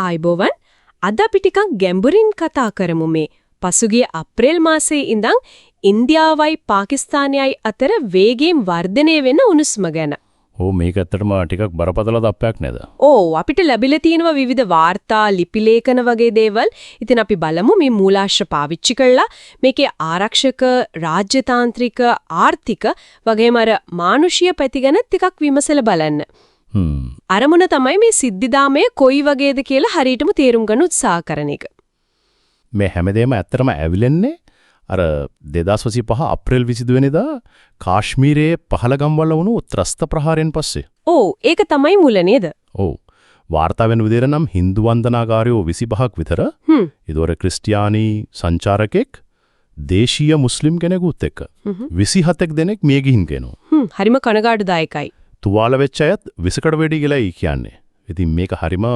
ආයිබෝවන් අද අපි ටිකක් ගැඹුරින් කතා කරමු මේ පසුගිය අප්‍රේල් මාසයේ ඉඳන් ඉන්දියාවයි පාකිස්තානයයි අතර වේගයෙන් වර්ධනය වෙන උණුසුම ගැන. ඕ මේක ඇත්තටම ටිකක් බරපතල තත්ත්වයක් නේද? ඕ අපිට ලැබිලා තියෙනවා විවිධ වාර්තා, ලිපි ලේඛන වගේ දේවල්. ඉතින් අපි බලමු මේ මූලාශ්‍ර පාවිච්චි කරලා මේකේ ආරක්ෂක, රාජ්‍යතාන්ත්‍රික, ආර්ථික වගේම අර මානුෂීය පැති ගැන ටිකක් විමසලා බලන්න. අරමුණ තමයි මේ සිද්ධිදාමයේ කොයි වගේද කියලා හරියටම තේරුම් ගන්න උත්සාහ කරන එක. මේ හැමදේම ඇත්තටම ඇවිලෙන්නේ අර 2025 අප්‍රේල් 22 වෙනිදා කාශ්මීරයේ පහළගම් වල වුණු ත්‍රස්ත ප්‍රහාරයෙන් පස්සේ. ඕ ඒක තමයි මුල නේද? ඔව්. වාර්තා වෙන විදිහට නම් Hindu වන්දනාකාරයෝ 25ක් විතර. ඒතොර ක්‍රිස්තියානි සංචාරකෙක් දේශීය මුස්ලිම් කෙනෙකුත් එක්ක 27ක් දෙනෙක් මිය ගිහින් කෙනවා. හරිම කනගාටුදායකයි. තුවාල වෙච්ච අයත් විසකඩ වෙඩි කියලායි කියන්නේ. ඉතින් මේක හරිම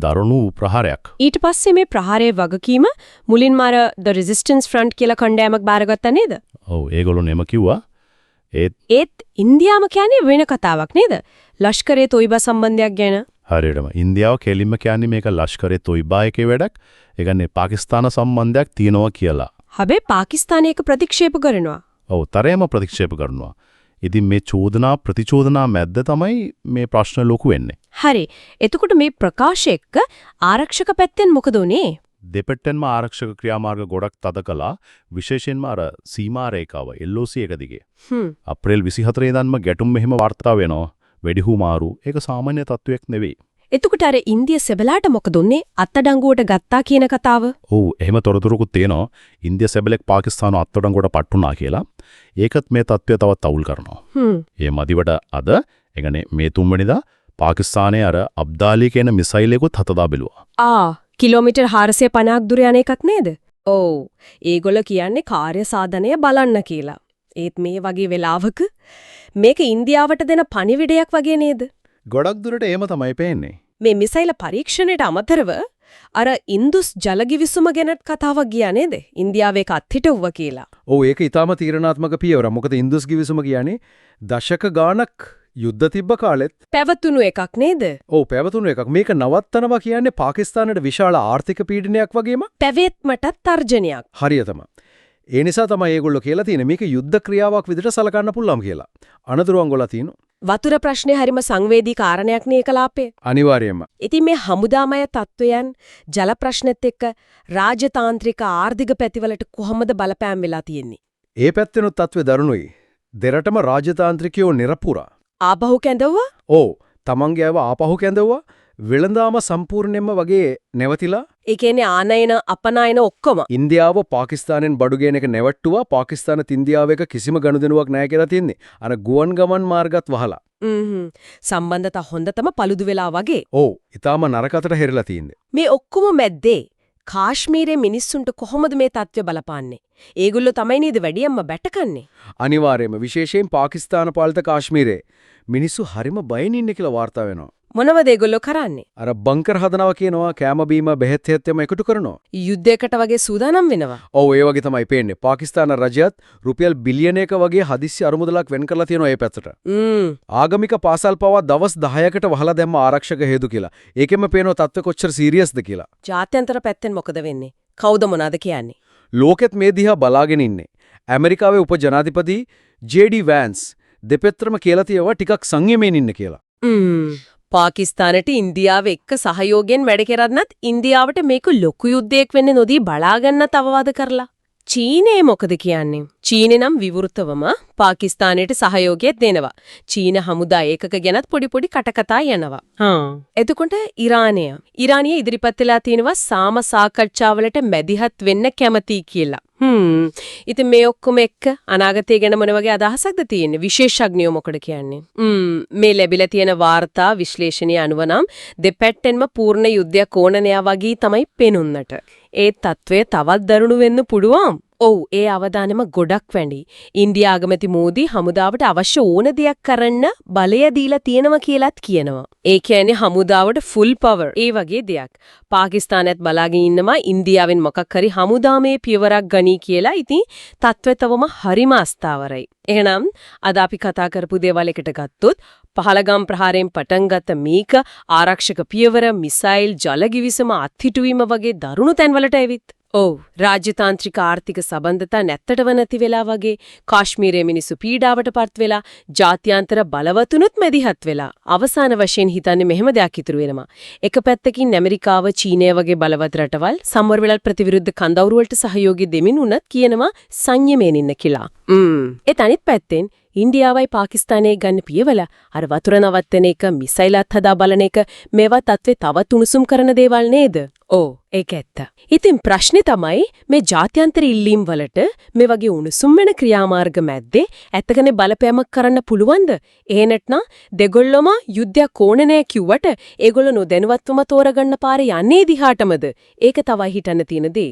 දරුණු ප්‍රහාරයක්. ඊට පස්සේ මේ ප්‍රහාරයේ වගකීම මුලින්ම අර The Resistance Front කියලා කණ්ඩායමක් බාරගත්තා නේද? ඔව් ඒගොල්ලෝ නෙම කිව්වා. ඒත් ඉන්දියාව කියන්නේ වෙන කතාවක් නේද? ලෂ්කරේ තොයිබා සම්බන්ධයක් ගැන. හරියටම ඉන්දියාව කෙලින්ම කියන්නේ මේක ලෂ්කරේ තොයිබා එකේ වැඩක්. ඒ කියන්නේ පාකිස්තාන සම්බන්ධයක් තියෙනවා කියලා. හැබැයි පාකිස්තානය ඒක ප්‍රතික්ෂේප කරනවා. ඔව් තරයේම ප්‍රතික්ෂේප කරනවා. ඉතින් මේ චෝදනා ප්‍රතිචෝදනා මැද්ද තමයි මේ ප්‍රශ්න ලොකු වෙන්නේ. හරි. එතකොට මේ ප්‍රකාශ එක්ක ආරක්ෂක පැත්තෙන් මොකද උනේ? දෙපැත්තෙන්ම ආරක්ෂක ක්‍රියාමාර්ග ගොඩක් තද කළා. විශේෂයෙන්ම අර සීමා රේඛාව LOC එක දිගේ. අප්‍රේල් 24 ඉඳන්ම ගැටුම් මෙහෙම වාර්තා වෙනවා. වෙඩිහුමාරු. ඒක සාමාන්‍ය තත්වයක් නෙවෙයි. එතකොට අර ඉන්දිය සෙබලාට මොකද උනේ? අත්අඩංගුවට ගත්තා කියන කතාව? ඔව් එහෙම තොරතුරුකුත් තියෙනවා. ඉන්දිය සෙබලෙක් පාකිස්තාන අත්අඩංගුවට පට්ටුනා කියලා. ඒකත් මේ තත්ත්වය තවත් අවුල් කරනවා. ඒ මදිවට අද එගනේ මේ 3 වෙනිදා පාකිස්තානයේ අර අබ්දාලි කියන මිසයිල් එකත් හතදා බැලුවා. කිලෝමීටර් 450ක් දුර යන එකක් නේද? ඔව්. ඒගොල්ලෝ කියන්නේ කාර්ය සාධනය බලන්න කියලා. ඒත් මේ වගේ වෙලාවක මේක ඉන්දියාවට දෙන පණිවිඩයක් වගේ නේද? ගොඩක් දුරට එහෙම තමයි පේන්නේ. මේ මිසයිල පරීක්ෂණයට අමතරව අර ඉන්දුස් ජලගිවිසුම ගැනත් කතාවක් ගියා නේද? ඉන්දියාවේ අත්හිටුවා කියලා. ඔව් ඒක ඊටාම තීරණාත්මක පියවර. මොකද ඉන්දුස් ගිවිසුම කියන්නේ දශක ගාණක් යුද්ධ තිබ්බ කාලෙත් පැවතුණු එකක් නේද? ඔව් පැවතුණු එකක්. මේක නවත්තනවා කියන්නේ පාකිස්තානයේ විශාල ආර්ථික පීඩනයක් වගේම පැවැත්මටත් තර්ජනයක්. හරියටම. ඒ නිසා තමයි ඒගොල්ලෝ කියලා තියෙන්නේ මේක යුද්ධ ක්‍රියාවක් විදිහට සලකන්න පුළුවන් කියලා. අනතුරු අංගොලා තියෙනවා. වතුර ප්‍රශ්නේ හරිම සංවේදී කාරණයක් නේ කලාපේ. අනිවාර්යයෙන්ම. ඉතින් මේ හමුදාමය තත්වයන් ජල ප්‍රශ්නෙත් එක්ක රාජතාන්ත්‍රික ආර්ථික පැතිවලට කොහොමද බලපෑම් වෙලා තියෙන්නේ? ඒ පැත්තෙනුත් තත්ත්වය දරුණුයි. දෙරටම රාජතාන්ත්‍රිකයෝ නිරපුරා. ආපහු කැඳවුවා? ඔව්. තමන්ගේ අයව ආපහු කැඳවුවා. වෙළඳාම සම්පූර්ණයෙන්ම වගේ නැවතිලා. ඒ කියන්නේ ආනයන අපනයන ඔක්කොම. ඉන්දියාව පාකිස්තානෙන් බඩු ගේන එක නැවට්ටුවා. පාකිස්තානත් ඉන්දියාව එක කිසිම ගනුදෙනුවක් නැහැ කියලා තියන්නේ. අර ගුවන් ගමන් මාර්ගත් වහලා. සම්බන්ධතා හොඳටම paludu වෙලා වගේ. ඔව්. ඊටාම නරකතට හැරිලා තියන්නේ. මේ ඔක්කොම මැද්දේ කාශ්මීරයේ මිනිස්සුන්ට කොහොමද මේ තත්ත්වය බලපාන්නේ? ඒගොල්ලෝ තමයි නේද වැඩියෙන්ම බැටකන්නේ? අනිවාර්යයෙන්ම විශේෂයෙන් පාකිස්තාන පාලිත කාශ්මීරයේ මිනිස්සු හරිම බයෙන් ඉන්නේ කියලා වාර්තා වෙනවා. මොනවද ඒගොල්ලෝ කරන්නේ? අර බංකර් හදනවා කියනවා, කැම බීම බෙහෙත් හෙත්තම එකතු කරනවා. යුද්ධයකට වගේ සූදානම් වෙනවා. ඔව් ඒ වගේ තමයි පේන්නේ. පාකිස්තාන රජයත් රුපියල් බිලියනයක වගේ හදිස්සි අරමුදලක් වෙන් කරලා තියෙනවා මේ පැත්තට. ආගමික පාසල් පවා දවස් 10කට වහලා දැම්ම ආරක්ෂක හේතු කියලා. ඒකෙම පේනවා තත්ත්වය කොච්චර සීරියස්ද කියලා. ජාත්‍යන්තර පැත්තෙන් මොකද වෙන්නේ? කවුද මොනවාද කියන්නේ? ලෝකෙත් මේ දිහා බලාගෙන ඉන්නේ. ඇමරිකාවේ උප ජනාධිපති ජේ.ඩී. වෑන්ස් දෙපැත්තටම කියලා තියෙනවා ටිකක් සංයමයෙන් ඉන්න කියලා. පාකිස්තානට ඉන්දියාව එක්ක සහයෝගයෙන් වැඩ කරද්නත් ඉන්දියාවට මේක ලොකු යුද්ධයක් වෙන්නේ නොදී බලා ගන්නත් අවවාද කරලා. චීනය මොකද කියන්නේ? චීනේ නම් විවෘතවම පාකිස්තානයට සහයෝගය දෙනවා. චීන හමුදා ඒකක ගැනත් පොඩි කටකතා යනවා. එතකොට ඉරානය ඉදිරිපත් වෙලා තිනවා සාම සාකච්ඡාවලට මැදිහත් වෙන්න කැමති කියලා. ඉතින් මේ ඔක්කොම එක්ක අනාගතය ගැන මොන වගේ අදහසක්ද තියෙන්නේ? විශේෂඥයෝ මොකද කියන්නේ? මේ ලැබිලා තියෙන වාර්තා විශ්ලේෂණය අනුව නම් දෙපැත්තෙන්ම පූර්ණ යුද්ධයක් ඕන නෑ වගේ තමයි පෙනුන්නට. ඒ තත්වය තවත් දරුණු වෙන්න පුළුවන්. ඔව් ඒ අවදානම ගොඩක් වැඩි. ඉන්දියා අගමැති මෝදි හමුදාවට අවශ්‍ය ඕන දෙයක් කරන්න බලය දීලා තියෙනවා කියලාත් කියනවා. ඒ කියන්නේ හමුදාවට ෆුල් පවර් ඒ වගේ දෙයක්. පාකිස්තානයත් බලාගෙන ඉන්නවා ඉන්දියාවෙන් මොකක් හරි හමුදාමේ පියවරක් ගනී කියලා. ඉතින් තත්ත්වයතවම හරිම අස්ථාවරයි. එහෙනම් අද අපි කතා කරපු දේවල් එකට ගත්තොත් පහලගම් ප්‍රහාරයෙන් පටන් ගත්ත මේක ආරක්ෂක පියවර, මිසයිල්, ජල ගිවිසුම, අත්හිටුවීම වගේ දරුණු තැන්වලට ඇවිත්. ඔව් රාජ්‍යතාන්ත්‍රික ආර්ථික සම්බන්ධතා නැත්තටව නැති වෙලා වගේ කාශ්මීරයේ මිනිස්සු පීඩාවටපත් වෙලා ජාත්‍යන්තර බලවතුනුත් මැදිහත් වෙලා අවසාන වශයෙන් හිතන්නේ මෙහෙම දෙයක් ඉතුරු වෙනවා. එක පැත්තකින් ඇමරිකාව චීනය වගේ බලවත් රටවල් සම්වර වෙලල් ප්‍රතිවිරුද්ධ කඳවුරු වලට සහයෝගය දෙමින් උනත් කියනවා සංයමයෙන් ඉන්න කියලා. ඒ තනිත් පැත්තෙන් ඉන්දියාවයි පාකිස්තානයේ ගන්න පියවල අර වතුර නවත්තන එක මිසයිලත් හදා බලන එක මේවා තත්ත්වේ තවත් උණුසුම් කරන දේවල් නේද? ඕ ඒක ඇත්ත. ඉතින් ප්‍රශ්නේ තමයි මේ ජාත්‍යන්තර ඉල්ලීම් වලට මේ වගේ උණුසුම් වෙන ක්‍රියාමාර්ග මැද්දේ ඇත්තකනේ බලපෑමක් කරන්න පුළුවන්ද? ඒ නැත්නම් දෙගොල්ලොම යුද්ධයක් ඕනේ නෑ කිව්වට ඒගොල්ලෝ නොදැනුවත්වම තෝරගන්න පාරේ යන්නේ දිහාටමද? ඒක තමයි හිතන්න තියෙන දේ.